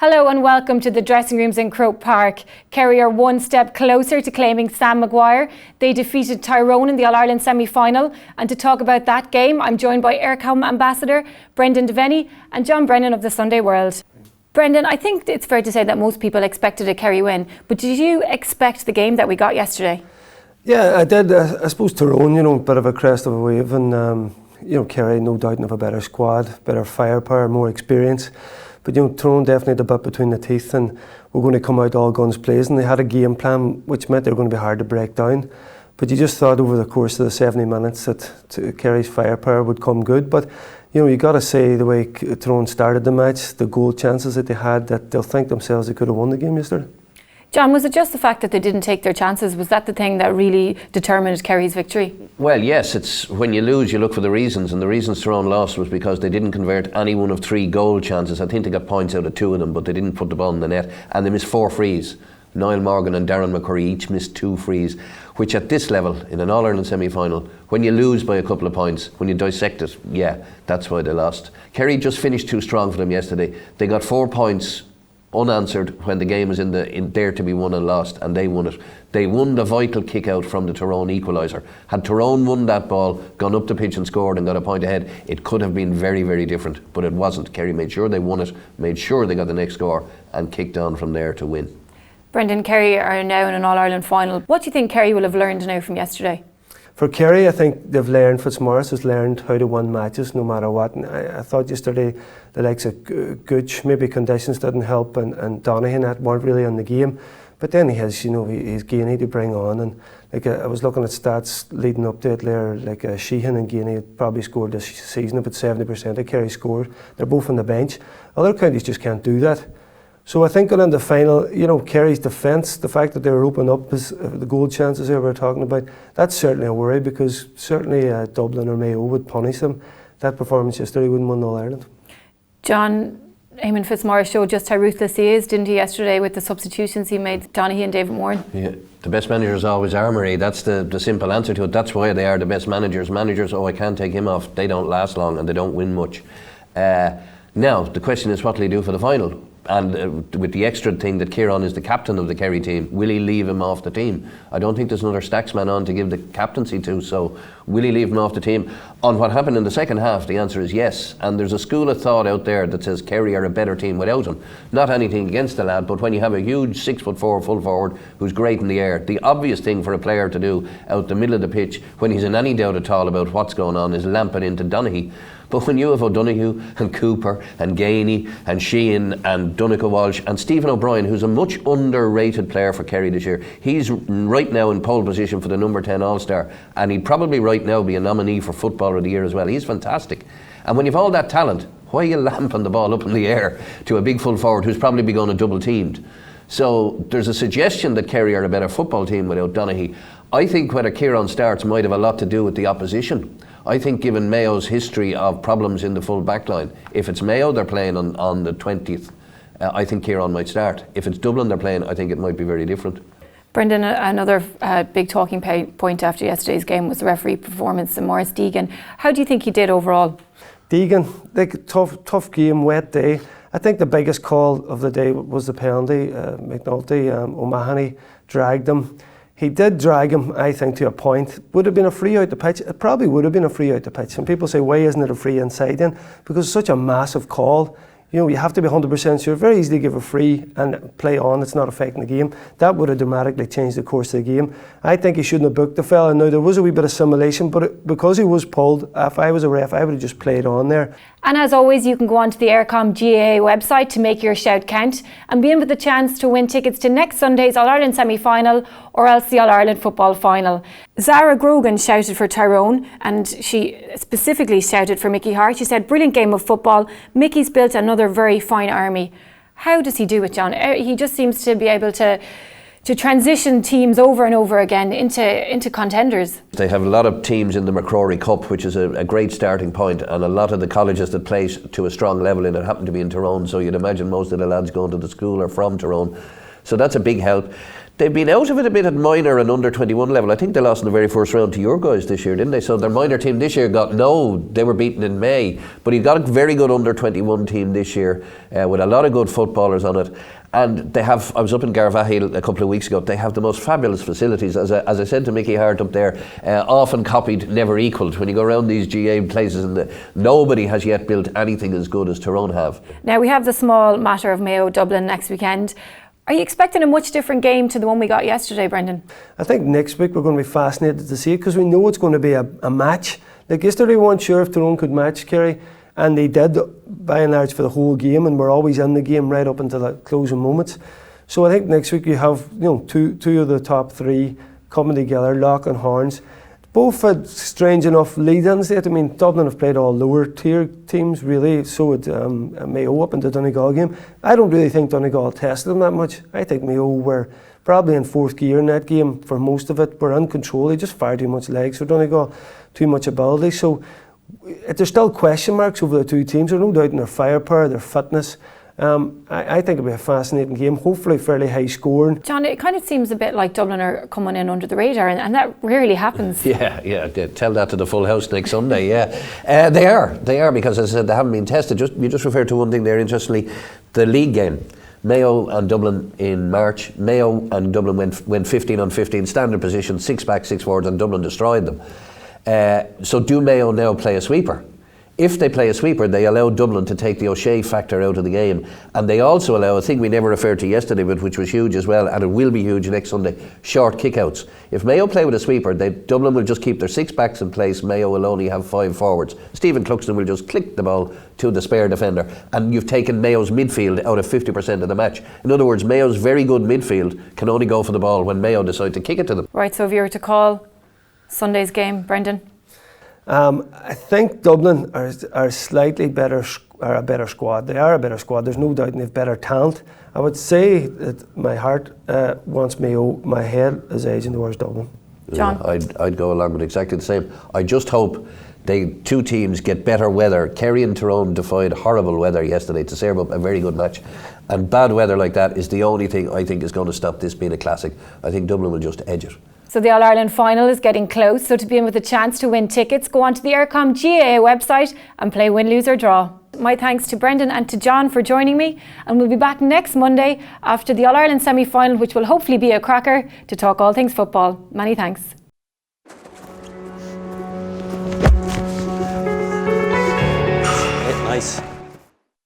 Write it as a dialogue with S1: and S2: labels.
S1: Hello and welcome to the dressing rooms in Croke Park. Kerry are one step closer to claiming Sam Maguire. They defeated Tyrone in the All-Ireland semi-final, and to talk about that game I'm joined by Aircom Ambassador Brendan Devenney and John Brennan of the Sunday World. Brendan, I think it's fair to say that most people expected a Kerry win, but did you expect the game that we got yesterday?
S2: Yeah, I did. I suppose Tyrone, a bit of a crest of a wave, and Kerry, no doubt, have a better squad, better firepower, more experience. But Tyrone definitely had a bit between the teeth, and we're going to come out all guns blazing. They had a game plan which meant they were going to be hard to break down. But you just thought over the course of the 70 minutes that Kerry's firepower would come good. But you got to say the way Tyrone started the match, the goal chances that they had, that they'll think themselves they could have won the game yesterday.
S1: John, was it just the fact that they didn't take their chances? Was that the thing that really determined Kerry's victory?
S3: Well, yes, it's when you lose, you look for the reasons, and the reasons Tyrone lost was because they didn't convert any one of 3 goal chances. I think they got points out of 2 of them, but they didn't put the ball in the net, and they missed 4 frees. Niall Morgan and Darren McCurry each missed 2 frees, which at this level, in an All-Ireland semi-final, when you lose by a couple of points, when you dissect it, yeah, that's why they lost. Kerry just finished too strong for them yesterday. They got 4 points unanswered when the game was in there to be won and lost, and they won it. They won the vital kick out from the Tyrone equaliser. Had Tyrone won that ball, gone up the pitch and scored and got a point ahead, it could have been very, very different, but it wasn't. Kerry made sure they won it, made sure they got the next score, and kicked on from there to win.
S1: Brendan, Kerry are now in an All-Ireland final. What do you think Kerry will have learned now from yesterday?
S2: For Kerry, I think they've learned, Fitzmaurice has learned how to win matches no matter what. And I thought yesterday the likes of Gooch, maybe conditions didn't help, and Donaghy and that weren't really in the game. But then he has, he's Gainey to bring on. And I was looking at stats leading up to it there, Sheehan and Gainey had probably scored this season about 70% of Kerry scored. They're both on the bench. Other counties just can't do that. So I think going into the final, Kerry's defence, the fact that they were open up, the goal chances there we were talking about, that's certainly a worry, because certainly Dublin or Mayo would punish them. That performance yesterday wouldn't win All-Ireland.
S1: John, Eamon Fitzmaurice showed just how ruthless he is, didn't he, yesterday with the substitutions he made, Donaghy and David Moran? Yeah,
S3: the best managers always are, Marie. That's the simple answer to it. That's why they are the best managers. Managers, I can't take him off. They don't last long and they don't win much. Now, the question is, what will he do for the final? And with the extra thing that Tyrone is the captain of the Kerry team, will he leave him off the team? I don't think there's another Stacksman on to give the captaincy to, so will he leave him off the team? On what happened in the second half, the answer is yes. And there's a school of thought out there that says Kerry are a better team without him. Not anything against the lad, but when you have a huge 6'4" full forward who's great in the air, the obvious thing for a player to do out the middle of the pitch when he's in any doubt at all about what's going on is lamp it into Donaghy. But when you have O'Donoghue and Cooper and Gainey and Sheehan and Donncha Walsh and Stephen O'Brien, who's a much underrated player for Kerry this year, he's right now in pole position for the number 10 All-Star, and he'd probably right now be a nominee for Footballer of the Year as well. He's fantastic. And when you've all that talent, why are you lamping the ball up in the air to a big full forward who's probably be going to double teamed? So there's a suggestion that Kerry are a better football team without Donaghy. I think whether Tyrone starts might have a lot to do with the opposition. I think given Mayo's history of problems in the full back line, if it's Mayo they're playing on the 20th, I think Tyrone might start. If it's Dublin they're playing, I think it might be very different.
S1: Brendan, another big talking point after yesterday's game was the referee performance and Maurice Deegan. How do you think he did overall?
S2: Deegan, tough game, wet day. I think the biggest call of the day was the penalty. McNulty, O'Mahony dragged him. He did drag him, I think, to a point. Would it have been a free out the pitch? It probably would have been a free out the pitch. And people say, why isn't it a free inside then? Because it's such a massive call. You have to be 100% sure. Very easy to give a free and play on. It's not affecting the game. That would have dramatically changed the course of the game. I think he shouldn't have booked the fella. Now, there was a wee bit of simulation, but because he was pulled, if I was a ref, I would have just played on there.
S1: And as always, you can go onto the Aircom GAA website to make your shout count and be in with the chance to win tickets to next Sunday's All-Ireland semi-final or else the All-Ireland football final. Zara Grogan shouted for Tyrone, and she specifically shouted for Mickey Hart. She said, brilliant game of football. Mickey's built another very fine army. How does he do it, John? He just seems to be able to transition teams over and over again into contenders.
S3: They have a lot of teams in the McCrory Cup, which is a great starting point, and a lot of the colleges that play to a strong level in it happen to be in Tyrone, so you'd imagine most of the lads going to the school are from Tyrone. So that's a big help. they've been out of it a bit at minor and under 21 level. I think they lost in the very first round to your guys this year, didn't they? So their minor team this year they were beaten in May, but you've got a very good under 21 team this year with a lot of good footballers on it. And they have, I was up in Garvahill a couple of weeks ago, they have the most fabulous facilities. As I said to Mickey Hart up there, often copied, never equalled. When you go around these GA places, nobody has yet built anything as good as Tyrone have.
S1: Now we have the small matter of Mayo Dublin next weekend. Are you expecting a much different game to the one we got yesterday, Brendan?
S2: I think next week we're going to be fascinated to see it, because we know it's going to be a match. Like yesterday we weren't sure if Tyrone could match Kerry, and they did by and large for the whole game, and we're always in the game right up until the closing moments. So I think next week you have two of the top three coming together, locking horns. Both had strange enough lead-ins. I mean, Dublin have played all lower tier teams really, so it Mayo up in the Donegal game. I don't really think Donegal tested them that much. I think Mayo were probably in fourth gear in that game for most of it. Were in control. They just fired too much legs for Donegal, too much ability. So there's still question marks over the two teams. There's no doubt in their firepower, their fitness. I think it'll be a fascinating game, hopefully fairly high scoring.
S1: John, it kind of seems a bit like Dublin are coming in under the radar, and that rarely happens.
S3: Yeah, tell that to the full house next Sunday, yeah. They are, because as I said, they haven't been tested. You just referred to one thing there, interestingly, the league game. Mayo and Dublin in March. Mayo and Dublin went 15 on 15, standard position, 6 back, 6 forwards, and Dublin destroyed them. So do Mayo now play a sweeper? If they play a sweeper, they allow Dublin to take the O'Shea factor out of the game, and they also allow a thing we never referred to yesterday, but which was huge as well, and it will be huge next Sunday, short kickouts. If Mayo play with a sweeper, Dublin will just keep their 6 backs in place. Mayo will only have 5 forwards. Stephen Cluxton will just click the ball to the spare defender, and you've taken Mayo's midfield out of 50% of the match. In other words, Mayo's very good midfield can only go for the ball when Mayo decide to kick it to them.
S1: Right, so if you were to call Sunday's game, Brendan?
S2: I think Dublin are slightly better, are a better squad. They are a better squad, there's no doubt, and they've better talent. I would say that my heart wants Mayo, my head is edging towards Dublin.
S1: John?
S3: Yeah, I'd go along with exactly the same. I just hope two teams get better weather. Kerry and Tyrone defied horrible weather yesterday to serve up a very good match, and bad weather like that is the only thing I think is going to stop this being a classic. I think Dublin will just edge it.
S1: So the All-Ireland final is getting close, so to be in with a chance to win tickets, go onto the Eircom GAA website and play win, lose or draw. My thanks to Brendan and to John for joining me, and we'll be back next Monday after the All-Ireland semi-final, which will hopefully be a cracker, to talk all things football. Many thanks.
S4: Nice.